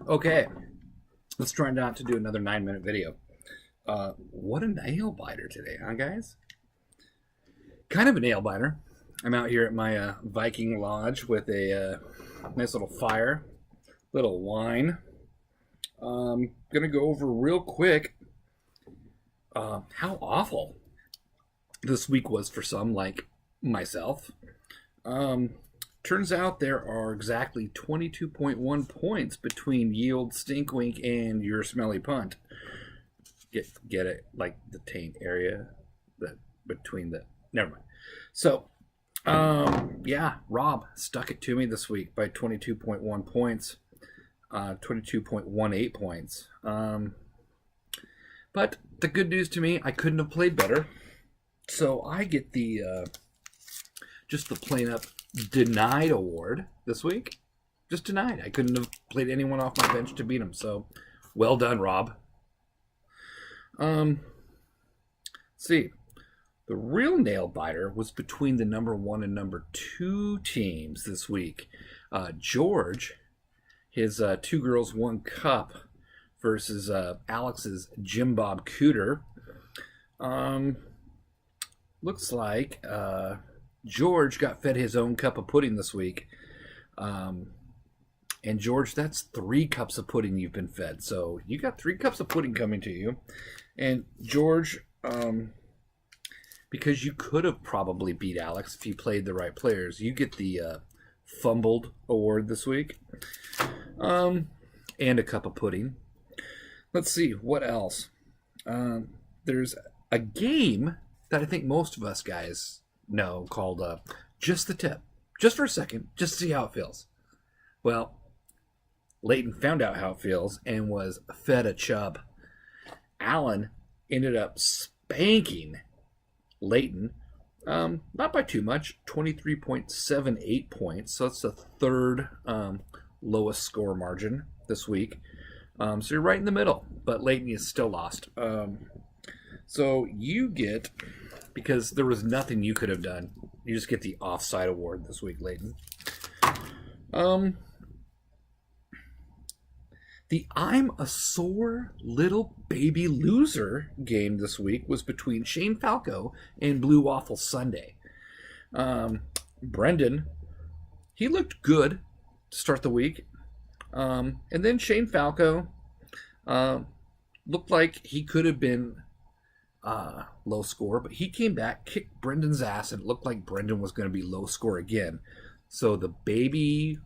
Okay, let's try not to do another 9-minute video. What a nail biter today, huh, guys? Kind of a nail biter. I'm out here at my Viking lodge with a nice little fire, little wine. Gonna go over real quick how awful this week was for some, like myself. Turns out there are exactly 22.1 points between Yield, Stinkwink, and Your Smelly Punt. Get it? Like the taint area that between the... Never mind. So, yeah, Rob stuck it to me this week by 22.1 points. 22.18 points. But the good news to me, I couldn't have played better. So I get the just the plain up denied award this week. Just denied. I couldn't have played anyone off my bench to beat him. So well done, Rob. See, the real nail biter was between the number 1 and number 2 teams this week. George, his 2 girls 1 cup versus Alex's Jim Bob Cooter. Looks like George got fed his own cup of pudding this week. And George, that's 3 cups of pudding you've been fed. So you got 3 cups of pudding coming to you. And George, because you could have probably beat Alex if you played the right players, you get the fumbled award this week. And a cup of pudding. Let's see, what else? There's a game that I think most of us guys know called Just the Tip. Just for a second, just to see how it feels. Well, Leighton found out how it feels and was fed a chub. Alan ended up spanking Leighton, not by too much, 23.78 points. So that's the 3rd lowest score margin this week. So you're right in the middle, but Leighton is still lost. So you get, because there was nothing you could have done, you just get the offside award this week, Leighton. The I'm a Sore Little Baby Loser game this week was between Shane Falco and Blue Waffle Sunday. Brendan, he looked good to start the week. And then Shane Falco looked like he could have been low score, but he came back, kicked Brendan's ass, and it looked like Brendan was going to be low score again. So the baby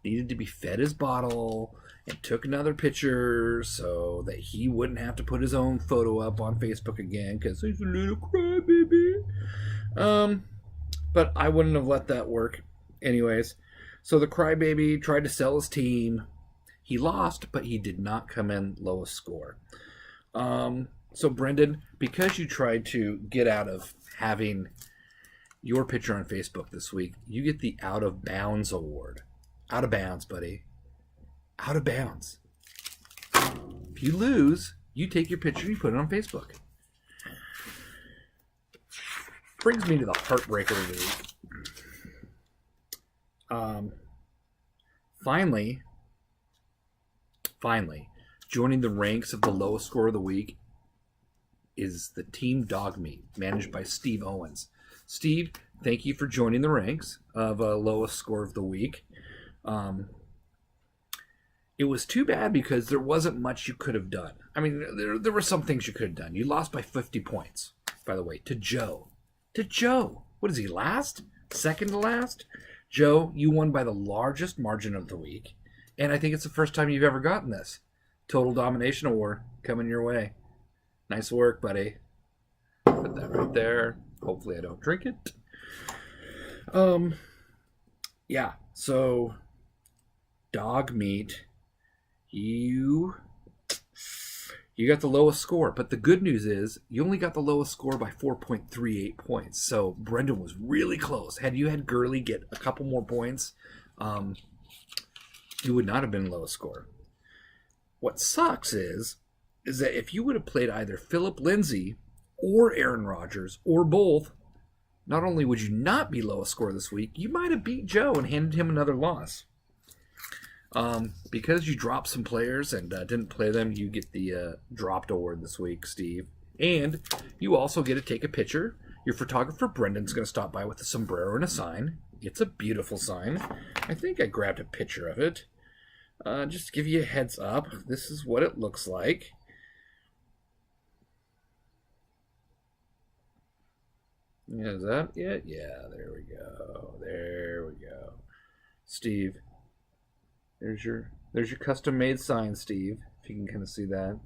needed to be fed his bottle and took another picture so that he wouldn't have to put his own photo up on Facebook again because he's a little crybaby. But I wouldn't have let that work anyways. So the crybaby tried to sell his team. He lost, but he did not come in lowest score. So Brendan, because you tried to get out of having your picture on Facebook this week, you get the Out of Bounds award. Out of bounds, buddy. Out of bounds. If you lose, you take your picture and you put it on Facebook. Brings me to the heartbreaker of the week. Finally, joining the ranks of the lowest score of the week is the Team Dog Meat, managed by Steve Owens. Steve, thank you for joining the ranks of lowest score of the week. It was too bad because there wasn't much you could have done. I mean, there were some things you could have done. You lost by 50 points, by the way, to Joe. To Joe. What is he, last? Second to last? Joe, you won by the largest margin of the week. And I think it's the first time you've ever gotten this. Total Domination Award coming your way. Nice work, buddy. Put that right there. Hopefully I don't drink it. Yeah, so Dog Meat, you got the lowest score, but the good news is you only got the lowest score by 4.38 points. So Brendan was really close. Had you had Gurley get a couple more points, you would not have been lowest score. What sucks is that if you would have played either Philip Lindsay or Aaron Rodgers or both, not only would you not be lowest score this week, you might have beat Joe and handed him another loss. Because you dropped some players and didn't play them, you get the dropped award this week, Steve. And you also get to take a picture. Your photographer, Brendan's going to stop by with a sombrero and a sign. It's a beautiful sign. I think I grabbed a picture of it. Just to give you a heads up, this is what it looks like. Yeah, is that it? Yeah, there we go. There we go. Steve, there's your custom-made sign, Steve. If you can kind of see that.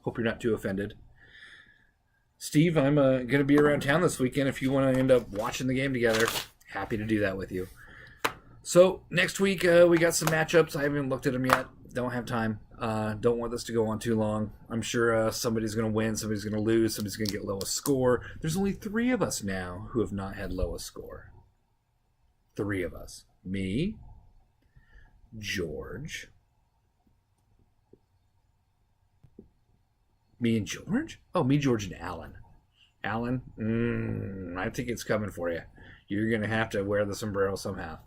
Hope you're not too offended. Steve, I'm going to be around town this weekend. If you want to end up watching the game together, happy to do that with you. So next week we got some matchups. I haven't looked at them yet. Don't have time. Don't want this to go on too long. I'm sure somebody's going to win, somebody's going to lose, somebody's going to get lowest score. There's only 3 of us now who have not had lowest score. 3 of us. Me, George. Me and George? Oh, me, George, and Alan. Alan, I think it's coming for you. You're going to have to wear the sombrero somehow.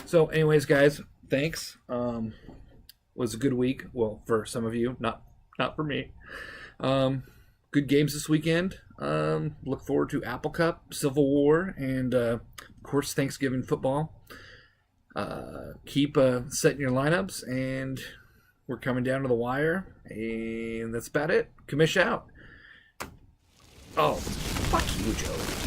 So, anyways, guys, thanks. Was a good week. Well, for some of you, not for me. Good games this weekend. Look forward to Apple Cup, Civil War, and, of course, Thanksgiving football. Keep setting your lineups, and we're coming down to the wire, and that's about it. Commish out. Oh, fuck you, Joe.